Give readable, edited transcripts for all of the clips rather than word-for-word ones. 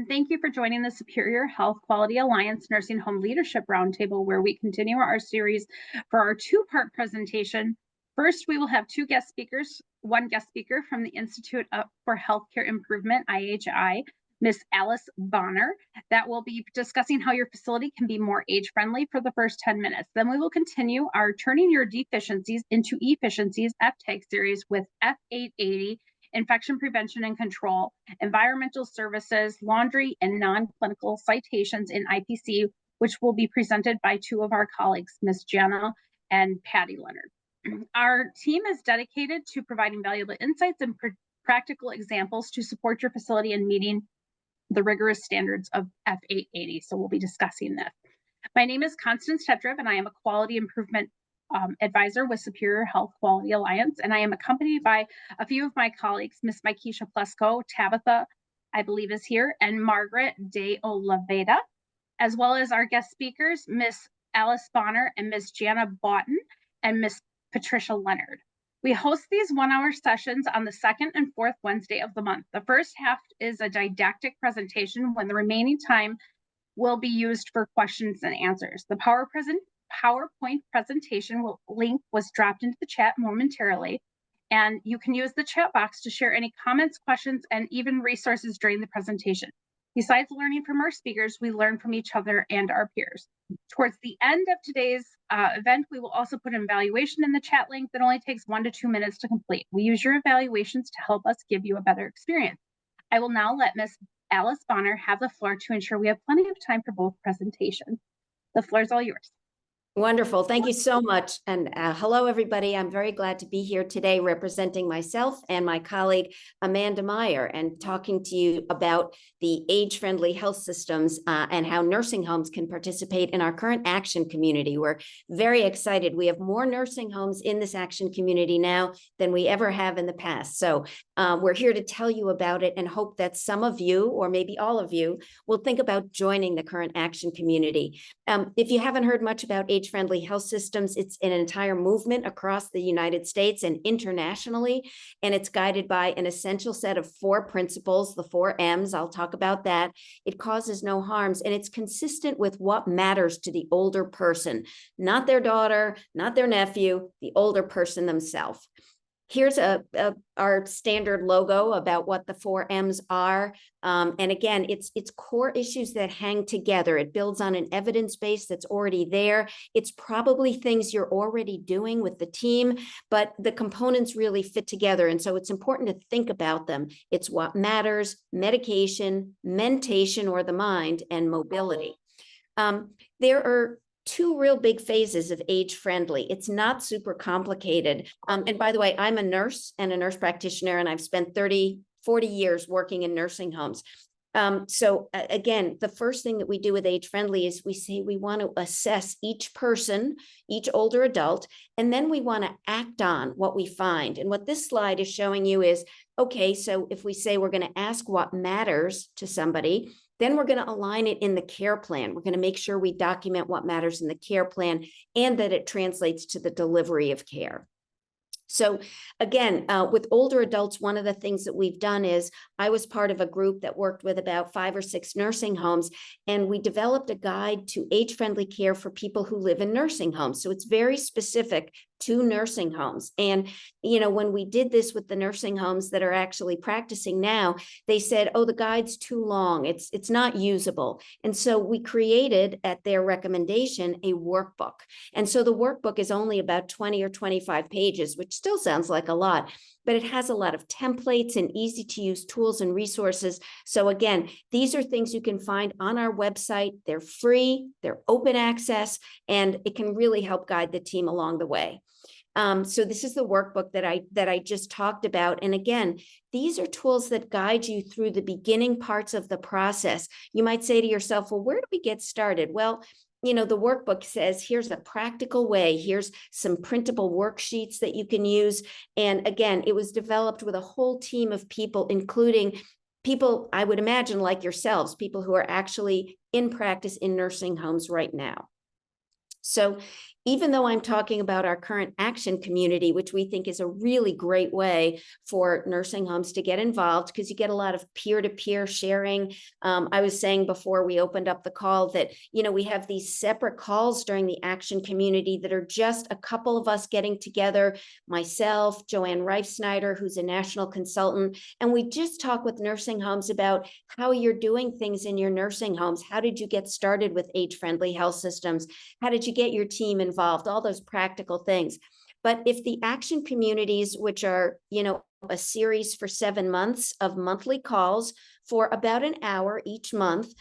thank you for joining the Superior Health Quality Alliance Nursing Home Leadership Roundtable, where we continue our series for our two-part presentation. First, we will have one guest speaker from the Institute for Healthcare Improvement, IHI, Ms. Alice Bonner, that will be discussing how your facility can be more age-friendly for the first 10 minutes. Then we will continue our Turning Your Deficiencies into Efficiencies FTAG series with F880, Infection Prevention and Control, Environmental Services, Laundry, and Non-Clinical Citations in IPC, which will be presented by two of our colleagues, Ms. Jana and Patty Leonard. Our team is dedicated to providing valuable insights and practical examples to support your facility in meeting the rigorous standards of F880. So we'll be discussing this. My name is Constance Tedrev, and I am a quality improvement advisor with Superior Health Quality Alliance, and I am accompanied by a few of my colleagues, Ms. Mikesha Plesko, Tabitha, I believe is here, and Margaret de Olaveda, as well as our guest speakers, Ms. Alice Bonner and Ms. Jana Boughton and Ms. Patricia Leonard. We host these one-hour sessions on the second and fourth Wednesday of the month. The first half is a didactic presentation, when the remaining time will be used for questions and answers. The PowerPoint presentation link was dropped into the chat momentarily, and you can use the chat box to share any comments, questions, and even resources during the presentation. Besides learning from our speakers, we learn from each other and our peers. Towards the end of today's event, we will also put an evaluation in the chat link that only takes 1 to 2 minutes to complete. We use your evaluations to help us give you a better experience. I will now let Ms. Alice Bonner have the floor to ensure we have plenty of time for both presentations. The floor is all yours. Wonderful. Thank you so much. And hello, everybody. I'm very glad to be here today representing myself and my colleague, Amanda Meyer, and talking to you about the age-friendly health systems and how nursing homes can participate in our current action community. We're very excited. We have more nursing homes in this action community now than we ever have in the past. So we're here to tell you about it and hope that some of you, or maybe all of you, will think about joining the current action community. If you haven't heard much about age-friendly health systems, it's an entire movement across the United States and internationally, and it's guided by an essential set of 4 principles, the 4 M's. I'll talk about that. It causes no harms, and it's consistent with what matters to the older person, not their daughter, not their nephew, the older person themselves. Here's our standard logo about what the 4 M's are. And again, it's core issues that hang together. It builds on an evidence base that's already there. It's probably things you're already doing with the team, but the components really fit together. And so it's important to think about them. It's what matters: medication, mentation or the mind, and mobility. There are 2 real big phases of age-friendly. It's not super complicated. And by the way, I'm a nurse and a nurse practitioner, and I've spent 40 years working in nursing homes. So again, the first thing that we do with age-friendly is we say we want to assess each person, each older adult, and then we want to act on what we find. And what this slide is showing you is, okay, so if we say we're going to ask what matters to somebody, then we're going to align it in the care plan. We're going to make sure we document what matters in the care plan and that it translates to the delivery of care. So again, with older adults, one of the things that we've done is I was part of a group that worked with about 5 or 6 nursing homes, and we developed a guide to age-friendly care for people who live in nursing homes. So it's very specific to nursing homes. And, you know, when we did this with the nursing homes that are actually practicing now, they said, oh, the guide's too long. It's not usable. And so we created, at their recommendation, a workbook. And so the workbook is only about 20 or 25 pages, which still sounds like a lot, but it has a lot of templates and easy to use tools and resources. So again, these are things you can find on our website. They're free, they're open access, and it can really help guide the team along the way. So this is the workbook that I just talked about. And again, these are tools that guide you through the beginning parts of the process. You might say to yourself, well, where do we get started? Well, you know, the workbook says, here's a practical way. Here's some printable worksheets that you can use. And again, it was developed with a whole team of people, including people, I would imagine, like yourselves, people who are actually in practice in nursing homes right now. So even though I'm talking about our current action community, which we think is a really great way for nursing homes to get involved, because you get a lot of peer-to-peer sharing. I was saying before we opened up the call that, we have these separate calls during the action community that are just a couple of us getting together, myself, Joanne Reif-Snyder, who's a national consultant, and we just talk with nursing homes about how you're doing things in your nursing homes. How did you get started with age-friendly health systems? How did you get your team involved? All those practical things. But if the action communities, which are, a series for 7 months of monthly calls for about an hour each month,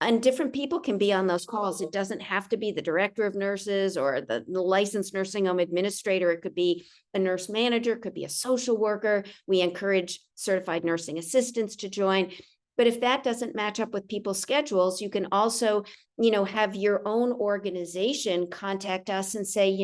and different people can be on those calls. It doesn't have to be the director of nurses or the licensed nursing home administrator. It could be a nurse manager, it could be a social worker. We encourage certified nursing assistants to join. But if that doesn't match up with people's schedules, you can also, have your own organization contact us and say,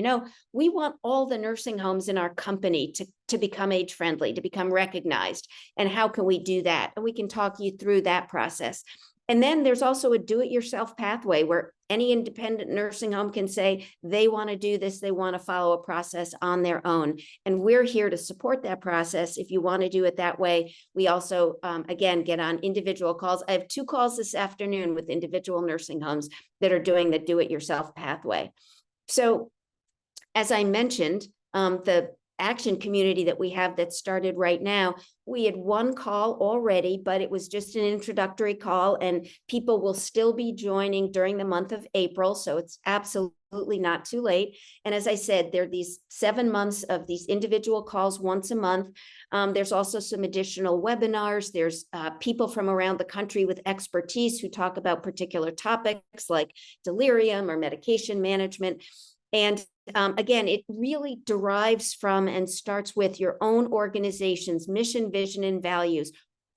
we want all the nursing homes in our company to become age friendly, to become recognized. And how can we do that? And we can talk you through that process. And then there's also a do-it-yourself pathway where any independent nursing home can say they want to do this, they want to follow a process on their own. And we're here to support that process if you want to do it that way. We also, again, get on individual calls. I have 2 calls this afternoon with individual nursing homes that are doing the do-it-yourself pathway. So as I mentioned, the action community that we have that started right now, we had 1 call already, but it was just an introductory call, and people will still be joining during the month of April. So it's absolutely not too late. And as I said, there are these 7 months of these individual calls once a month. There's also some additional webinars. There's people from around the country with expertise who talk about particular topics like delirium or medication management. And again, it really derives from and starts with your own organization's mission, vision, and values.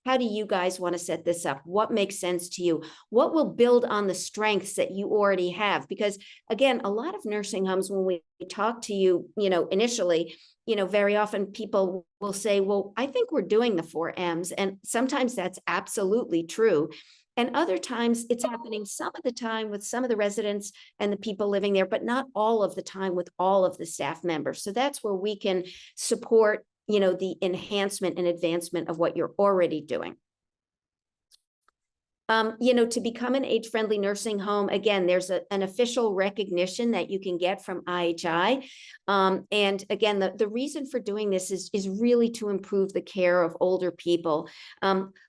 How do you guys want to set this up? What makes sense to you? What will build on the strengths that you already have? Because again, a lot of nursing homes, when we talk to you, initially, very often people will say, well, I think we're doing the 4 M's. And sometimes that's absolutely true. And other times it's happening some of the time with some of the residents and the people living there, but not all of the time with all of the staff members. So that's where we can support, the enhancement and advancement of what you're already doing. To become an age-friendly nursing home, again, there's an official recognition that you can get from IHI. And again, the reason for doing this is really to improve the care of older people.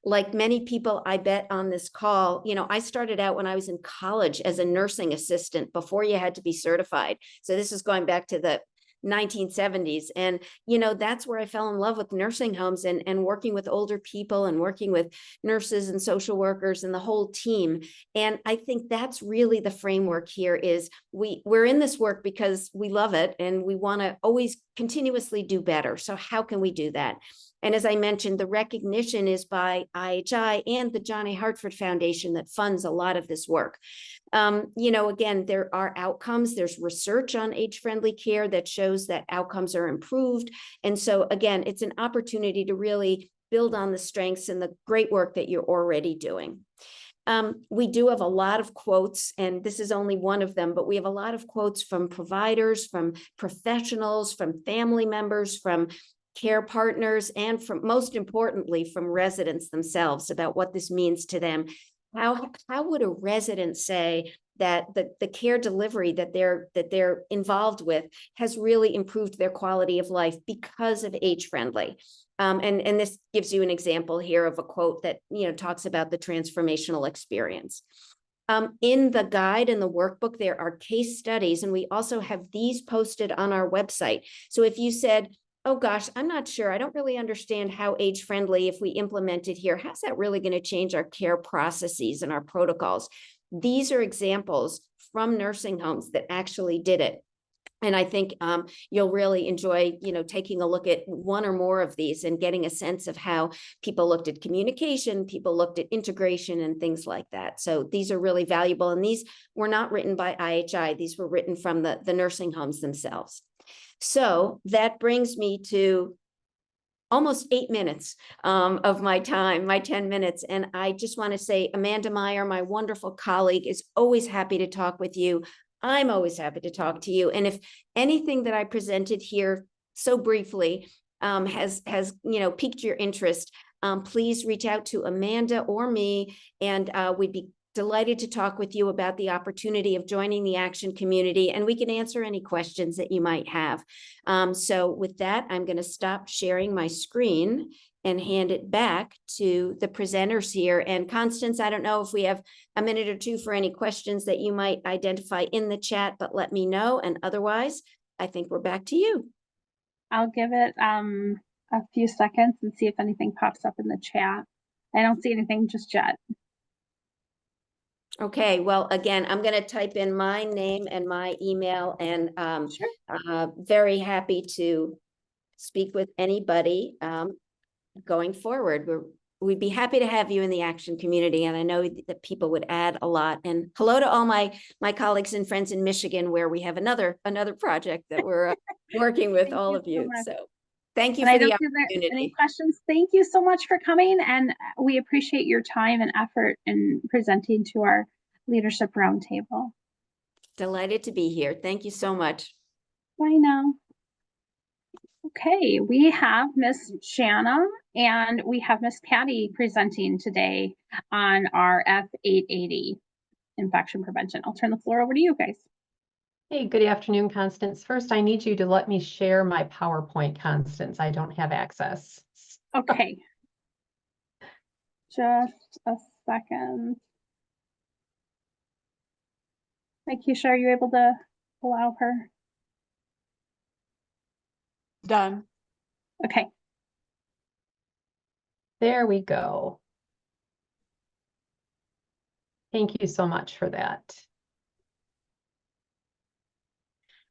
Like many people, I bet on this call, I started out when I was in college as a nursing assistant before you had to be certified. So this is going back to the 1970s. And, that's where I fell in love with nursing homes and working with older people and working with nurses and social workers and the whole team. And I think that's really the framework here is we're in this work because we love it and we want to always continuously do better. So how can we do that? And as I mentioned, the recognition is by IHI and the John A. Hartford Foundation that funds a lot of this work. Again, there are outcomes. There's research on age-friendly care that shows that outcomes are improved. And so again, it's an opportunity to really build on the strengths and the great work that you're already doing. We do have a lot of quotes, and this is only one of them, but we have a lot of quotes from providers, from professionals, from family members, from care partners, and from, most importantly, from residents themselves about what this means to them. How would a resident say that the care delivery that they're involved with has really improved their quality of life because of age friendly? And this gives you an example here of a quote that talks about the transformational experience. In the guide and the workbook, there are case studies, and we also have these posted on our website. So if you said, oh gosh, I'm not sure, I don't really understand how age friendly, if we implement it here, how's that really going to change our care processes and our protocols? These are examples from nursing homes that actually did it. And I think you'll really enjoy, taking a look at one or more of these and getting a sense of how people looked at communication, people looked at integration and things like that. So these are really valuable. And these were not written by IHI. These were written from the nursing homes themselves. So that brings me to almost 8 minutes of my time, my 10 minutes. And I just want to say, Amanda Meyer, my wonderful colleague, is always happy to talk with you. I'm always happy to talk to you. And if anything that I presented here so briefly has piqued your interest, please reach out to Amanda or me, and we'd be delighted to talk with you about the opportunity of joining the Action community, and we can answer any questions that you might have. So with that, I'm going to stop sharing my screen and hand it back to the presenters here. And Constance, I don't know if we have a minute or two for any questions that you might identify in the chat, but let me know. And otherwise, I think we're back to you. I'll give it a few seconds and see if anything pops up in the chat. I don't see anything just yet. Okay, well, again, I'm going to type in my name and my email, and Sure. very happy to speak with anybody going forward. We'd be happy to have you in the Action community, and I know that people would add a lot. And hello to all my colleagues and friends in Michigan, where we have another project that we're working with all of you. So thank you for the opportunity. Any questions? Thank you so much for coming, and we appreciate your time and effort in presenting to our Leadership Roundtable. Delighted to be here. Thank you so much. Bye now. Okay, we have Miss Shanna and we have Miss Patty presenting today on our F880 infection prevention. I'll turn the floor over to you guys. Hey, good afternoon, Constance. First, I need you to let me share my PowerPoint, Constance. I don't have access. Okay. Just a second. Keisha, are you able to allow her? Done. Okay. There we go. Thank you so much for that.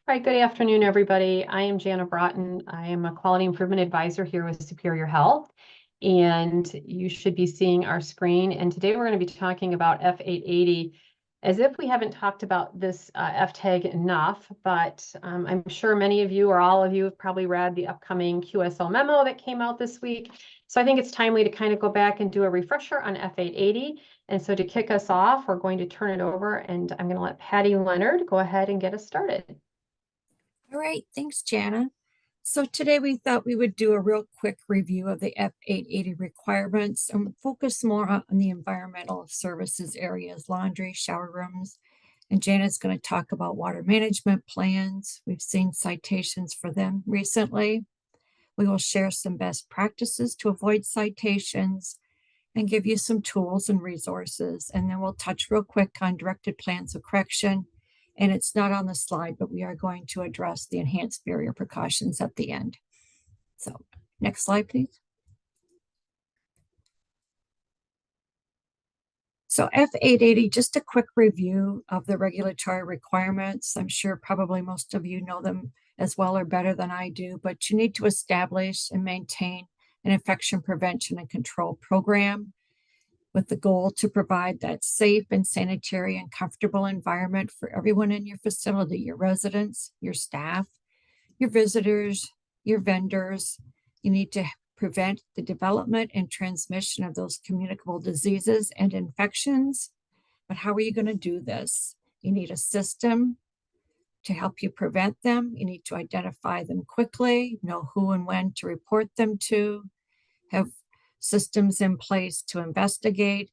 All right, good afternoon, everybody. I am Jana Broughton. I am a quality improvement advisor here with Superior Health, and you should be seeing our screen. And today we're going to be talking about F880, as if we haven't talked about this F-tag enough, but I'm sure many of you or all of you have probably read the upcoming QSO memo that came out this week. So I think it's timely to kind of go back and do a refresher on F880. And so to kick us off, we're going to turn it over, and I'm going to let Patty Leonard go ahead and get us started. All right, thanks, Jana. So today we thought we would do a real quick review of the F880 requirements and focus more on the environmental services areas, laundry, shower rooms. And Jana's going to talk about water management plans. We've seen citations for them recently. We will share some best practices to avoid citations and give you some tools and resources. And then we'll touch real quick on directed plans of correction. And it's not on the slide, but we are going to address the enhanced barrier precautions at the end. So next slide, please. So F880, just a quick review of the regulatory requirements. I'm sure probably most of you know them as well or better than I do, but you need to establish and maintain an infection prevention and control program with the goal to provide that safe and sanitary and comfortable environment for everyone in your facility, your residents, your staff, your visitors, your vendors. You need to prevent the development and transmission of those communicable diseases and infections. But how are you going to do this? You need a system to help you prevent them. You need to identify them quickly, know who and when to report them to, have systems in place to investigate,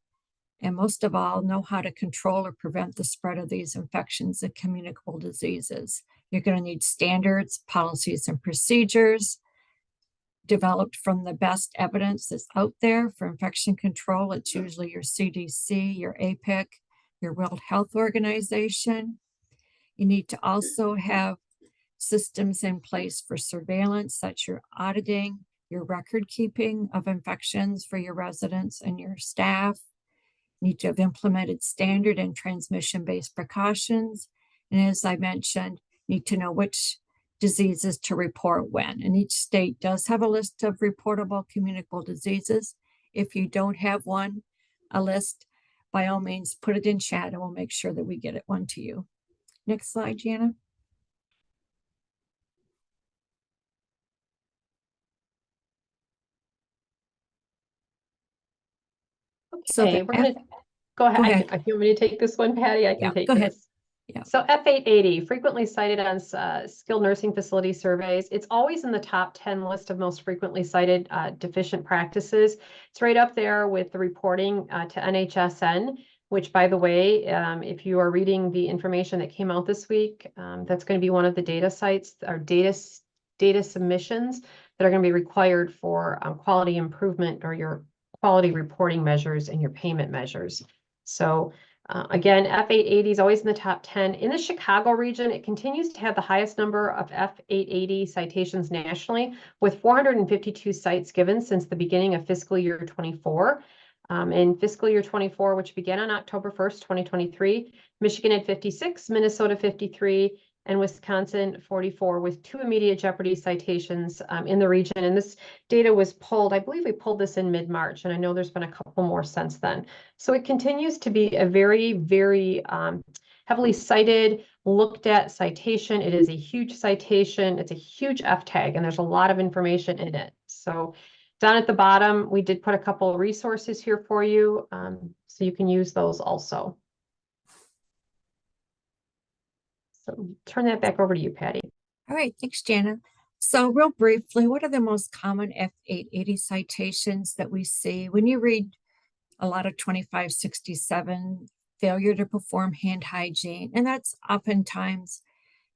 and most of all, know how to control or prevent the spread of these infections and communicable diseases. You're going to need standards, policies, and procedures developed from the best evidence that's out there for infection control. It's usually your CDC, your APIC, your World Health Organization. You need to also have systems in place for surveillance, such as your auditing, your record keeping of infections for your residents and your staff. You need to have implemented standard and transmission-based precautions. And as I mentioned, need to know which diseases to report when. And each state does have a list of reportable communicable diseases. If you don't have a list, by all means, put it in chat and we'll make sure that we get one to you. Next slide, Jana. Okay, we're going to go ahead. If you want me to take this one, Patty, I can take this. Yeah. So F880, frequently cited on skilled nursing facility surveys. It's always in the top 10 list of most frequently cited deficient practices. It's right up there with the reporting to NHSN, which, by the way, if you are reading the information that came out this week, that's going to be one of the data sites or data submissions that are going to be required for quality improvement or your quality reporting measures and your payment measures. So again, F880 is always in the top 10. In the Chicago region, it continues to have the highest number of F880 citations nationally, with 452 sites given since the beginning of fiscal year 24. In fiscal year 24, which began on October 1st, 2023, Michigan had 56, Minnesota 53, and Wisconsin 44, with 2 immediate jeopardy citations in the region. And this data was pulled, I believe we pulled this in mid-March, and I know there's been a couple more since then. So it continues to be a very, very heavily cited, looked at citation. It is a huge citation. It's a huge F tag, and there's a lot of information in it. So down at the bottom, we did put a couple of resources here for you, so you can use those also. So turn that back over to you, Patty. All right, thanks, Jana. So real briefly, what are the most common F880 citations that we see when you read a lot of 2567, failure to perform hand hygiene? And that's oftentimes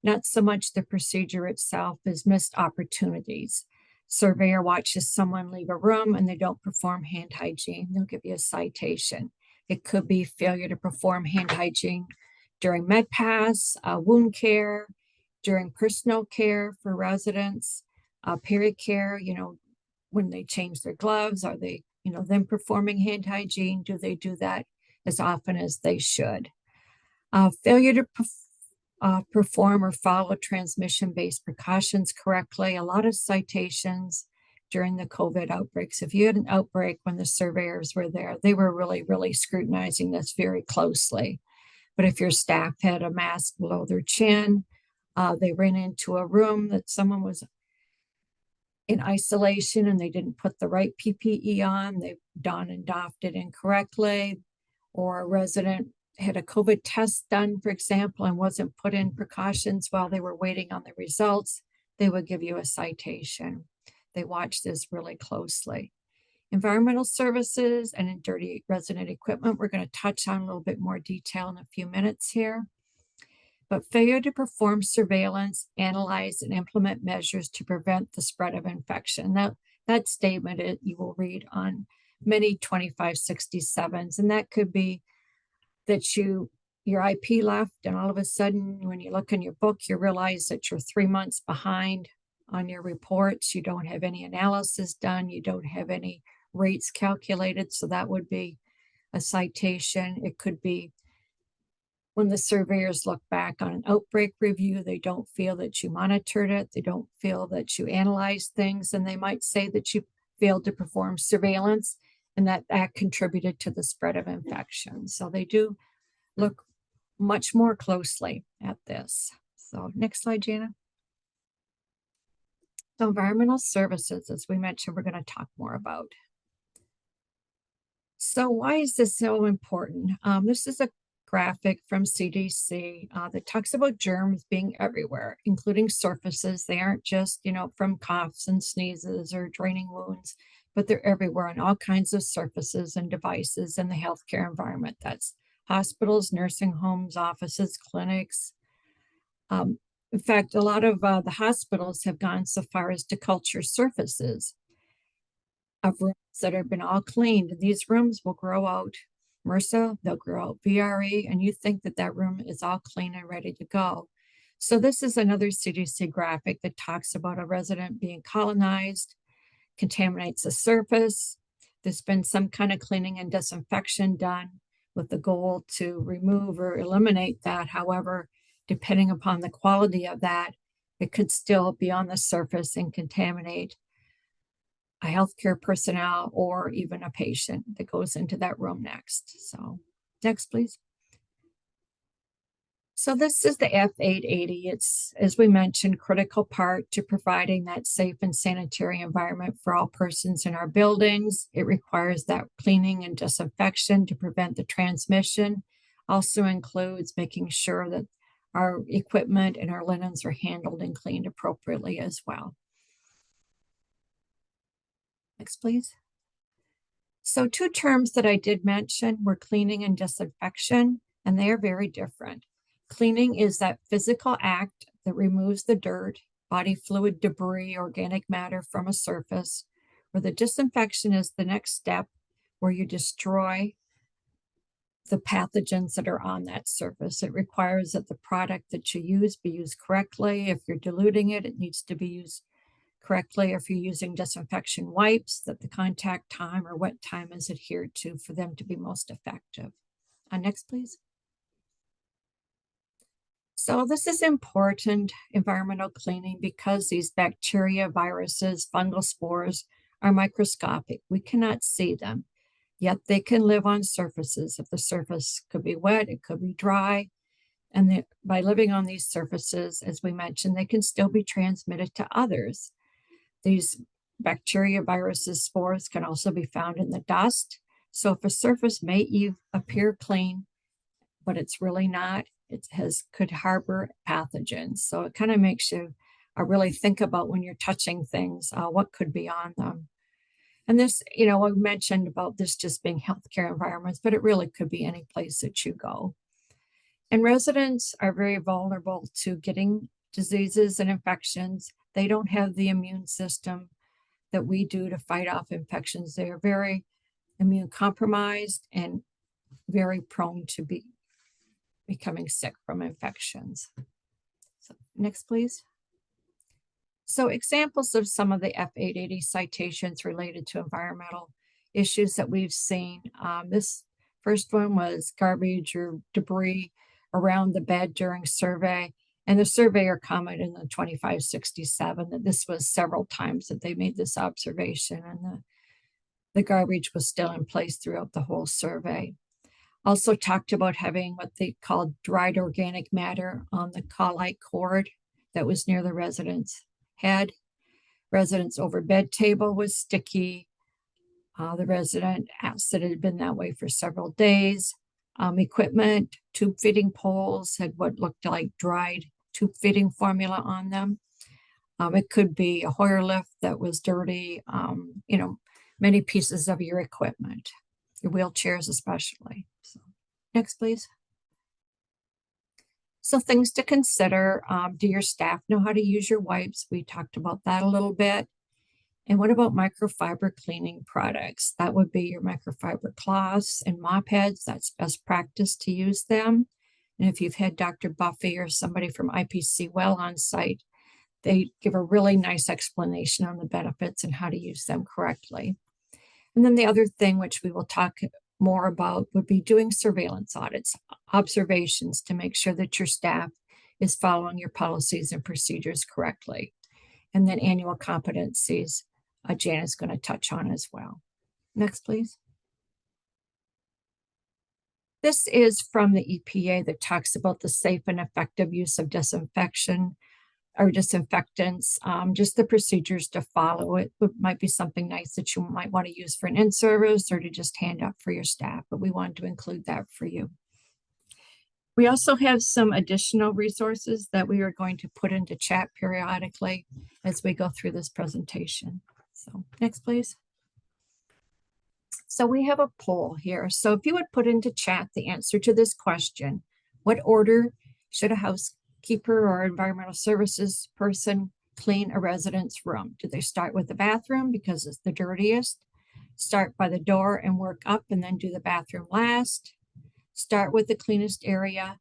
not so much the procedure itself as missed opportunities. Surveyor watches someone leave a room and they don't perform hand hygiene, they'll give you a citation. It could be failure to perform hand hygiene during med pass, wound care, during personal care for residents, period care, when they change their gloves, are they, them performing hand hygiene? Do they do that as often as they should? Failure to perform or follow transmission-based precautions correctly. A lot of citations during the COVID outbreaks. If you had an outbreak when the surveyors were there, they were really, really scrutinizing this very closely. But if your staff had a mask below their chin, they ran into a room that someone was in isolation and they didn't put the right PPE on, they donned and doffed it incorrectly, or a resident had a COVID test done, for example, and wasn't put in precautions while they were waiting on the results, they would give you a citation. They watch this really closely. Environmental services and dirty resident equipment, we're going to touch on a little bit more detail in a few minutes here. But failure to perform surveillance, analyze, and implement measures to prevent the spread of infection. That statement you will read on many 2567s, and that could be that your IP left, and all of a sudden, when you look in your book, you realize that you're 3 months behind on your reports. You don't have any analysis done. You don't have any rates calculated. So that would be a citation. It could be when the surveyors look back on an outbreak review, they don't feel that you monitored it. They don't feel that you analyzed things, and they might say that you failed to perform surveillance and that contributed to the spread of infection. So they do look much more closely at this. So next slide, Jana. So environmental services, as we mentioned, we're going to talk more about. So why is this so important? This is a graphic from CDC that talks about germs being everywhere, including surfaces. They aren't just, from coughs and sneezes or draining wounds, but they're everywhere on all kinds of surfaces and devices in the healthcare environment. That's hospitals, nursing homes, offices, clinics. In fact, a lot of the hospitals have gone so far as to culture surfaces of rooms that have been all cleaned. And these rooms will grow out MRSA, they'll grow out VRE, and you think that that room is all clean and ready to go. So this is another CDC graphic that talks about a resident being colonized, contaminates the surface. There's been some kind of cleaning and disinfection done with the goal to remove or eliminate that. However, depending upon the quality of that, it could still be on the surface and contaminate a healthcare personnel or even a patient that goes into that room next. So next, please. So this is the F880. It's, as we mentioned, critical part to providing that safe and sanitary environment for all persons in our buildings. It requires that cleaning and disinfection to prevent the transmission. Also includes making sure that our equipment and our linens are handled and cleaned appropriately as well. Next, please. So two terms that I did mention were cleaning and disinfection, and they are very different. Cleaning is that physical act that removes the dirt, body fluid, debris, organic matter from a surface, where the disinfection is the next step where you destroy the pathogens that are on that surface. It requires that the product that you use be used correctly. If you're diluting it, it needs to be used correctly. If you're using disinfection wipes, that the contact time or wet time is adhered to for them to be most effective. Next, please. So this is important environmental cleaning because these bacteria, viruses, fungal spores are microscopic. We cannot see them, yet they can live on surfaces. If the surface could be wet, it could be dry. And by living on these surfaces, as we mentioned, they can still be transmitted to others. These bacteria, viruses, spores can also be found in the dust. So if a surface may appear clean, but it's really not, could harbor pathogens. So it kind of makes you really think about when you're touching things, what could be on them. And this, we mentioned about this just being healthcare environments, but it really could be any place that you go. And residents are very vulnerable to getting diseases and infections. They don't have the immune system that we do to fight off infections. They are very immune compromised and very prone to becoming sick from infections. So next, please. So examples of some of the F880 citations related to environmental issues that we've seen. This first one was garbage or debris around the bed during survey. And the surveyor commented in the 2567 that this was several times that they made this observation, and the garbage was still in place throughout the whole survey. Also talked about having what they called dried organic matter on the cowlite cord that was near the resident's head. Resident's over bed table was sticky. The resident asked that it had been that way for several days. Equipment, tube fitting poles had what looked like dried tube fitting formula on them. It could be a Hoyer lift that was dirty, many pieces of your equipment, your wheelchairs especially. So, next, please. So things to consider. Do your staff know how to use your wipes? We talked about that a little bit. And what about microfiber cleaning products? That would be your microfiber cloths and mop heads. That's best practice to use them. And if you've had Dr. Buffy or somebody from IPC Well on site, they give a really nice explanation on the benefits and how to use them correctly. And then the other thing, which we will talk more about, would be doing surveillance audits, observations to make sure that your staff is following your policies and procedures correctly. And then annual competencies, Jan is going to touch on as well. Next, please. This is from the EPA that talks about the safe and effective use of disinfection or disinfectants, just the procedures to follow. It might be something nice that you might want to use for an in-service or to just hand out for your staff, but we wanted to include that for you. We also have some additional resources that we are going to put into chat periodically as we go through this presentation. So next, please. So we have a poll here. So if you would put into chat the answer to this question, what order should a housekeeper or environmental services person clean a resident's room? Do they start with the bathroom because it's the dirtiest? Start by the door and work up and then do the bathroom last? Start with the cleanest area,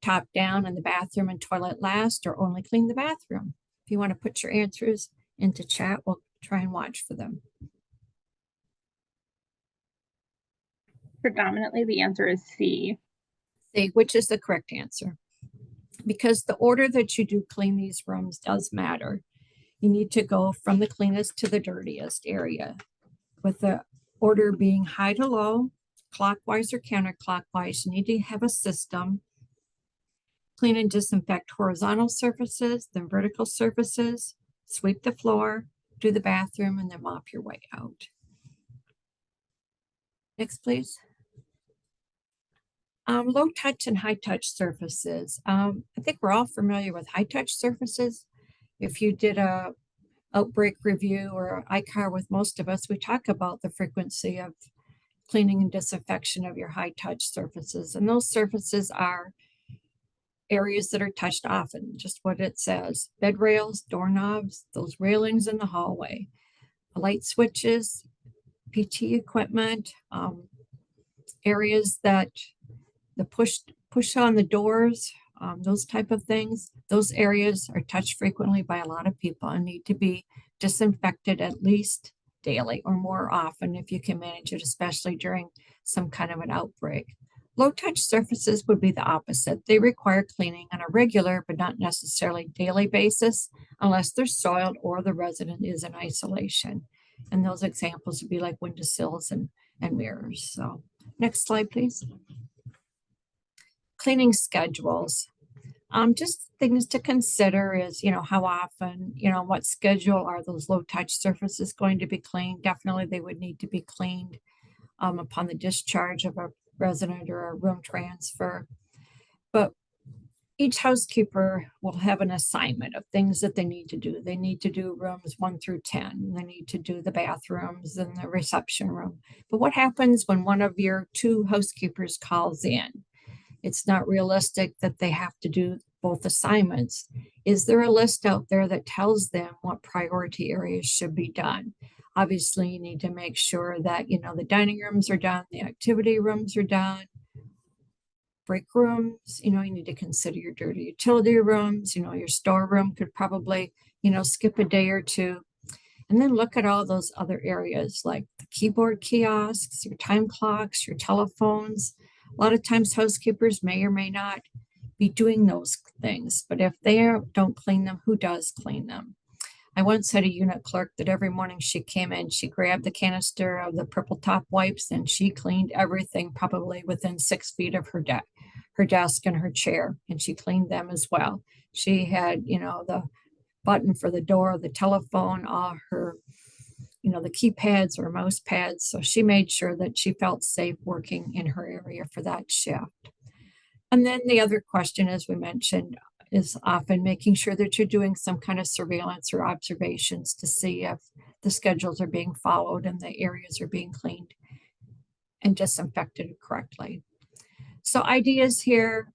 top down, and the bathroom and toilet last, or only clean the bathroom? If you want to put your answers into chat, we'll try and watch for them. Predominantly, the answer is C. C, which is the correct answer. Because the order that you do clean these rooms does matter. You need to go from the cleanest to the dirtiest area, with the order being high to low, clockwise or counterclockwise. You need to have a system. Clean and disinfect horizontal surfaces, then vertical surfaces, sweep the floor, do the bathroom, and then mop your way out. Next, please. Low touch and high touch surfaces. I think we're all familiar with high touch surfaces. If you did a outbreak review or ICAR with most of us, we talk about the frequency of cleaning and disinfection of your high touch surfaces. And those surfaces are areas that are touched often, just what it says: bed rails, doorknobs, those railings in the hallway, light switches, PT equipment, areas that the push on the doors, those type of things. Those areas are touched frequently by a lot of people and need to be disinfected at least daily or more often if you can manage it, especially during some kind of an outbreak. Low touch surfaces would be the opposite. They require cleaning on a regular but not necessarily daily basis unless they're soiled or the resident is in isolation. And those examples would be like windowsills and mirrors. So next slide, please. Cleaning schedules. Just things to consider is, how often, what schedule are those low touch surfaces going to be cleaned? Definitely they would need to be cleaned upon the discharge of a resident or a room transfer. But each housekeeper will have an assignment of things that they need to do. They need to do rooms 1 through 10. They need to do the bathrooms and the reception room. But what happens when one of your 2 housekeepers calls in? It's not realistic that they have to do both assignments. Is there a list out there that tells them what priority areas should be done? Obviously, you need to make sure that, the dining rooms are done, the activity rooms are done, break rooms, you need to consider your dirty utility rooms, your storeroom could probably, skip a day or 2. And then look at all those other areas like the keyboard kiosks, your time clocks, your telephones. A lot of times housekeepers may or may not be doing those things, but if they don't clean them, who does clean them? I once had a unit clerk that every morning she came in, she grabbed the canister of the purple top wipes and she cleaned everything probably within 6 feet of her desk and her chair, and she cleaned them as well. She had, the button for the door, the telephone, all her, the keypads or mouse pads. So she made sure that she felt safe working in her area for that shift. And then the other question, as we mentioned, is often making sure that you're doing some kind of surveillance or observations to see if the schedules are being followed and the areas are being cleaned and disinfected correctly. So ideas here,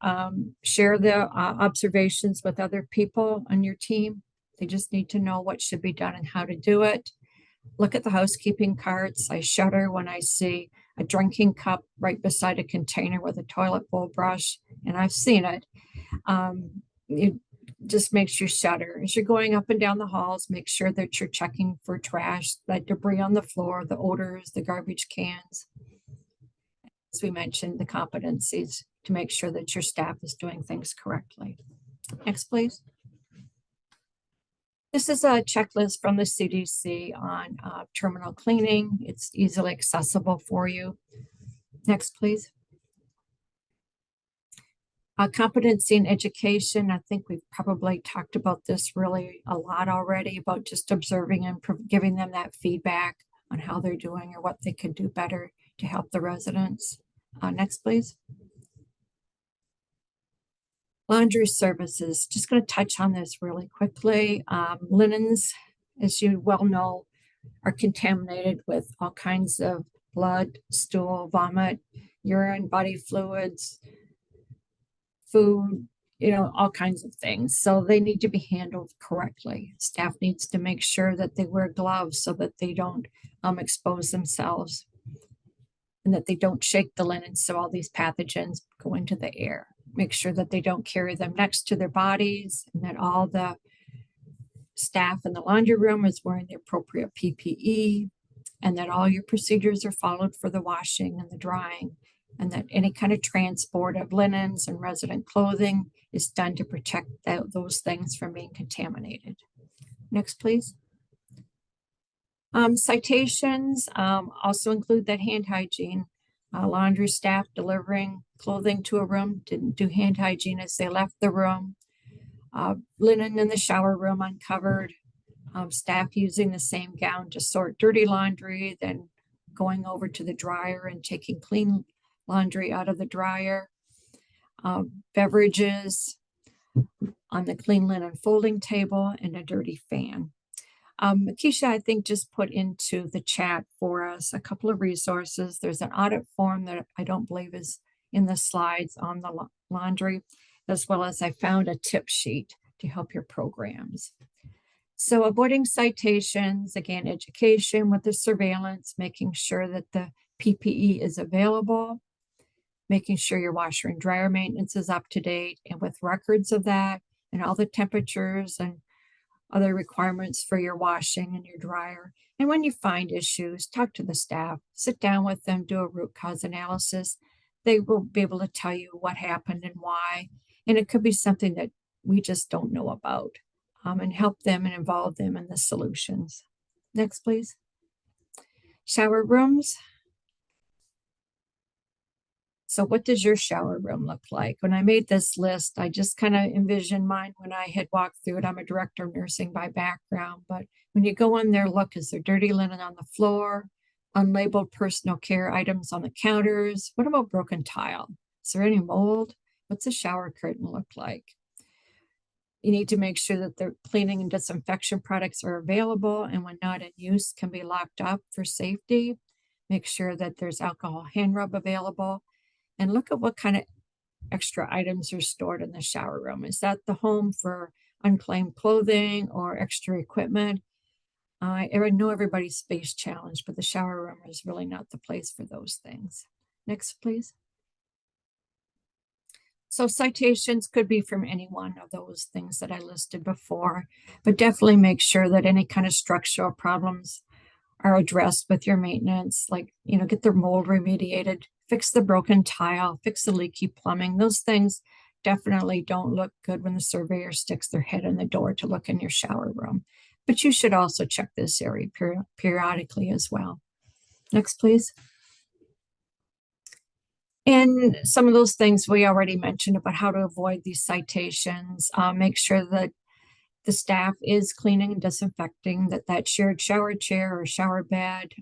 share the observations with other people on your team. They just need to know what should be done and how to do it. Look at the housekeeping carts. I shudder when I see a drinking cup right beside a container with a toilet bowl brush, and I've seen it. It just makes you shudder. As you're going up and down the halls, make sure that you're checking for trash, that debris on the floor, the odors, the garbage cans. As we mentioned, the competencies to make sure that your staff is doing things correctly. Next, please. This is a checklist from the CDC on terminal cleaning. It's easily accessible for you. Next, please. Competency and education. I think we've probably talked about this really a lot already, about just observing and giving them that feedback on how they're doing or what they could do better to help the residents. Next, please. Laundry services, just going to touch on this really quickly. Linens, as you well know, are contaminated with all kinds of blood, stool, vomit, urine, body fluids, food, all kinds of things. So they need to be handled correctly. Staff needs to make sure that they wear gloves so that they don't expose themselves and that they don't shake the linen so all these pathogens go into the air. Make sure that they don't carry them next to their bodies and that all the staff in the laundry room is wearing the appropriate PPE and that all your procedures are followed for the washing and the drying, and that any kind of transport of linens and resident clothing is done to protect those things from being contaminated. Next, please. Citations also include that hand hygiene. Laundry staff delivering clothing to a room didn't do hand hygiene as they left the room. Linen in the shower room uncovered. Staff using the same gown to sort dirty laundry, then going over to the dryer and taking clean laundry out of the dryer. beverages on the clean linen folding table, and a dirty fan. Keisha, I think, just put into the chat for us a couple of resources. There's an audit form that I don't believe is in the slides on the laundry, as well as I found a tip sheet to help your programs. So avoiding citations, again, education with the surveillance, making sure that the PPE is available, making sure your washer and dryer maintenance is up to date and with records of that and all the temperatures and other requirements for your washing and your dryer. And when you find issues, talk to the staff, sit down with them, do a root cause analysis. They will be able to tell you what happened and why. And it could be something that we just don't know about, and help them and involve them in the solutions. Next, please. Shower rooms. So what does your shower room look like? When I made this list, I just kind of envisioned mine when I had walked through it. I'm a director of nursing by background, but when you go in there, look, is there dirty linen on the floor, unlabeled personal care items on the counters? What about broken tile? Is there any mold? What's the shower curtain look like? You need to make sure that the cleaning and disinfection products are available and when not in use can be locked up for safety. Make sure that there's alcohol hand rub available. And look at what kind of extra items are stored in the shower room. Is that the home for unclaimed clothing or extra equipment? I know everybody's space challenged, but the shower room is really not the place for those things. Next, please. So citations could be from any one of those things that I listed before, but definitely make sure that any kind of structural problems are addressed with your maintenance, like, get the mold remediated, fix the broken tile, fix the leaky plumbing. Those things definitely don't look good when the surveyor sticks their head in the door to look in your shower room. But you should also check this area periodically as well. Next, please. And some of those things we already mentioned about how to avoid these citations. Make sure that the staff is cleaning and disinfecting that shared shower chair or shower bed.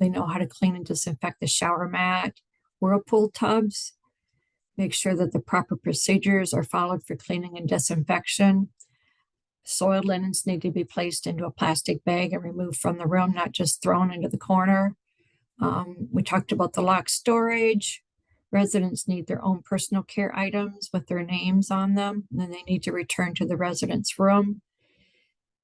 They know how to clean and disinfect the shower mat, whirlpool tubs. Make sure that the proper procedures are followed for cleaning and disinfection. Soiled linens need to be placed into a plastic bag and removed from the room, not just thrown into the corner. We talked about the locked storage. Residents need their own personal care items with their names on them, and then they need to return to the resident's room.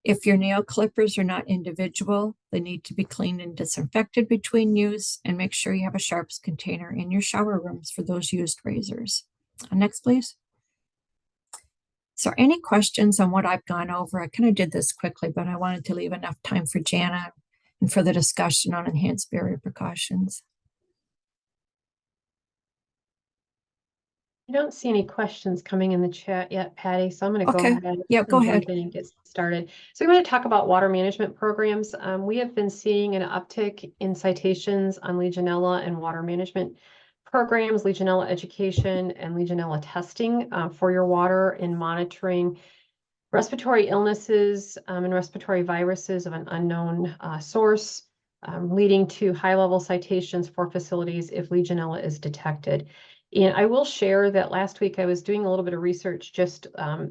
If your nail clippers are not individual, they need to be cleaned and disinfected between use, and make sure you have a sharps container in your shower rooms for those used razors. Next, please. So any questions on what I've gone over? I kind of did this quickly, but I wanted to leave enough time for Jana and for the discussion on enhanced barrier precautions. I don't see any questions coming in the chat yet, Patty, so I'm going to go Okay. ahead Yeah, go and ahead. jump in and get started. So we're going to talk about water management programs. We have been seeing an uptick in citations on Legionella and water management programs, Legionella education and Legionella testing for your water and monitoring respiratory illnesses and respiratory viruses of an unknown source, leading to high-level citations for facilities if Legionella is detected. And I will share that last week I was doing a little bit of research, just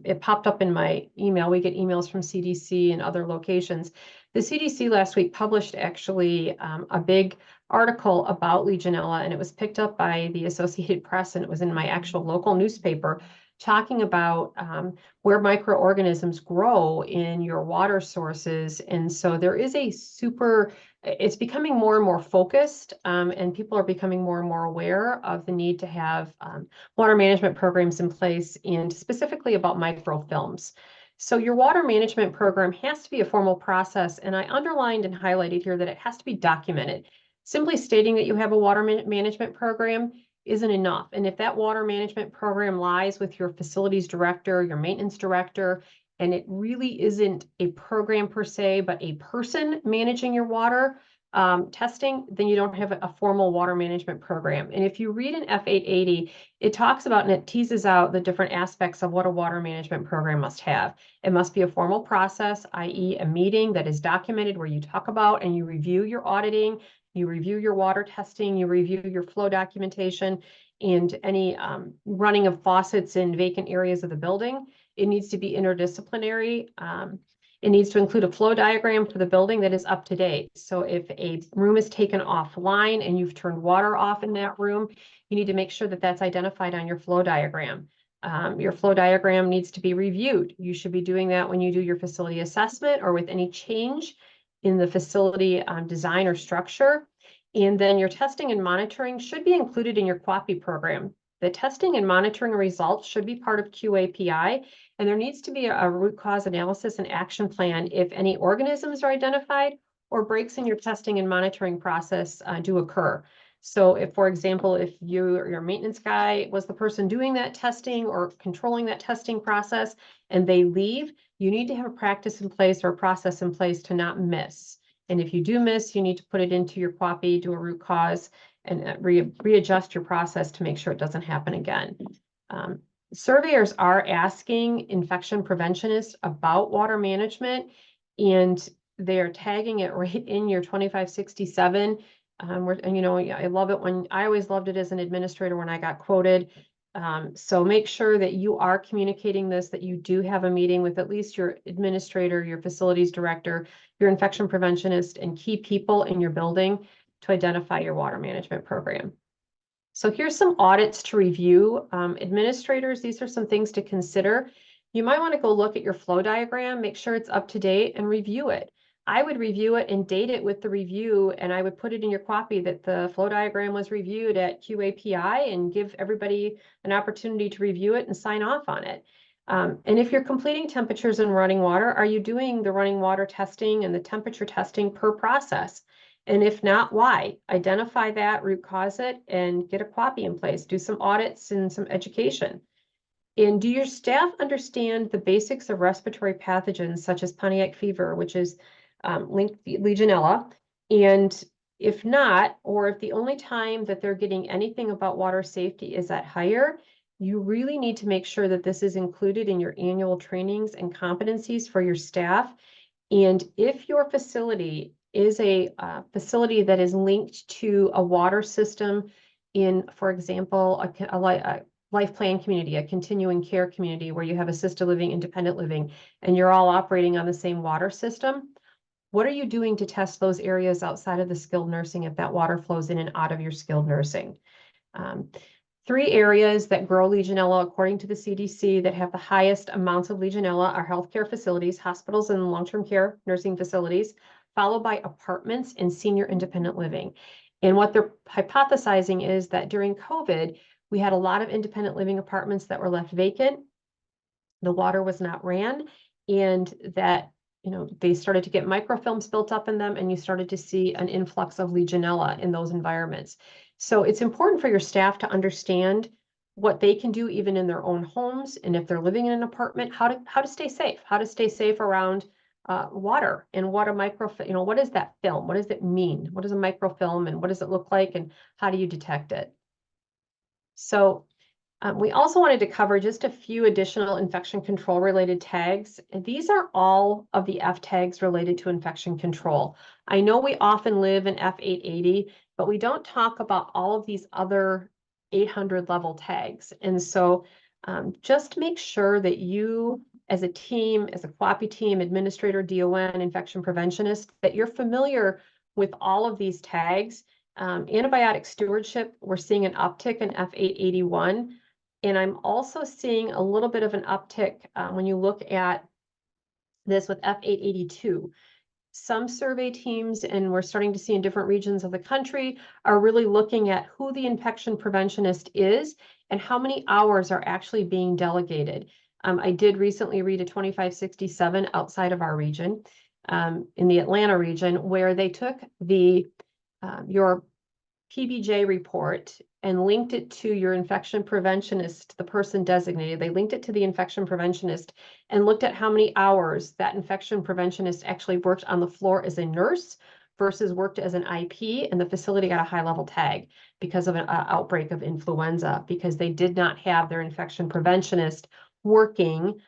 it popped up in my email. We get emails from CDC and other locations. The CDC last week published actually a big article about Legionella, and it was picked up by the Associated Press, and it was in my actual local newspaper, talking about where microorganisms grow in your water sources. And so there is it's becoming more and more focused, and people are becoming more and more aware of the need to have water management programs in place, and specifically about microfilms. So your water management program has to be a formal process, and I underlined and highlighted here that it has to be documented. Simply stating that you have a water management program isn't enough. And if that water management program lies with your facilities director, your maintenance director, and it really isn't a program per se, but a person managing your water testing, then you don't have a formal water management program. And if you read an F880, it talks about and it teases out the different aspects of what a water management program must have. It must be a formal process, i.e. a meeting that is documented where you talk about and you review your auditing, you review your water testing, you review your flow documentation, and any running of faucets in vacant areas of the building. It needs to be interdisciplinary. It needs to include a flow diagram for the building that is up to date. So if a room is taken offline and you've turned water off in that room, you need to make sure that that's identified on your flow diagram. Your flow diagram needs to be reviewed. You should be doing that when you do your facility assessment or with any change in the facility design or structure. And then your testing and monitoring should be included in your QAPI program. The testing and monitoring results should be part of QAPI, and there needs to be a root cause analysis and action plan if any organisms are identified or breaks in your testing and monitoring process do occur. So if, for example, if your maintenance guy was the person doing that testing or controlling that testing process and they leave, you need to have a practice in place or a process in place to not miss. And if you do miss, you need to put it into your QAPI, do a root cause, and readjust your process to make sure it doesn't happen again. Surveyors are asking infection preventionists about water management, and they're tagging it right in your 2567. And you know, I love it when I always loved it as an administrator when I got quoted. So make sure that you are communicating this, that you do have a meeting with at least your administrator, your facilities director, your infection preventionist, and key people in your building to identify your water management program. So here's some audits to review. Administrators, these are some things to consider. You might want to go look at your flow diagram, make sure it's up to date, and review it. I would review it and date it with the review, and I would put it in your copy that the flow diagram was reviewed at QAPI and give everybody an opportunity to review it and sign off on it. And if you're completing temperatures and running water, are you doing the running water testing and the temperature testing per process? And if not, why? Identify that, root cause it, and get a QAPI in place. Do some audits and some education. And do your staff understand the basics of respiratory pathogens such as Pontiac fever, which is linked to Legionella? And if not, or if the only time that they're getting anything about water safety is at hire, you really need to make sure that this is included in your annual trainings and competencies for your staff. And if your facility is a facility that is linked to a water system in, for example, a life plan community, a continuing care community where you have assisted living, independent living, and you're all operating on the same water system, what are you doing to test those areas outside of the skilled nursing if that water flows in and out of your skilled nursing? 3 areas that grow Legionella, according to the CDC, that have the highest amounts of Legionella are healthcare facilities, hospitals and long-term care nursing facilities, followed by apartments and senior independent living. And what they're hypothesizing is that during COVID, we had a lot of independent living apartments that were left vacant. The water was not ran, and that, you know, they started to get microfilms built up in them, and you started to see an influx of Legionella in those environments. So it's important for your staff to understand what they can do even in their own homes, and if they're living in an apartment, how to stay safe around water, and what a microfilm, you know, what is that film? What does it mean? What is a microfilm, and what does it look like, and how do you detect it? So we also wanted to cover just a few additional infection control related tags. And these are all of the F tags related to infection control. I know we often live in F880, but we don't talk about all of these other 800 level tags. And so just make sure that you, as a team, as a QAPI team, administrator, DON, infection preventionist, that you're familiar with all of these tags. Antibiotic stewardship, we're seeing an uptick in F881. And I'm also seeing a little bit of an uptick when you look at this with F882. Some survey teams, and we're starting to see in different regions of the country, are really looking at who the infection preventionist is and how many hours are actually being delegated. I did recently read a 2567 outside of our region, in the Atlanta region, where they took your PBJ report and linked it to your infection preventionist, the person designated. They linked it to the infection preventionist and looked at how many hours that infection preventionist actually worked on the floor as a nurse versus worked as an IP, and the facility got a high level tag because of an outbreak of influenza, because they did not have their infection preventionist working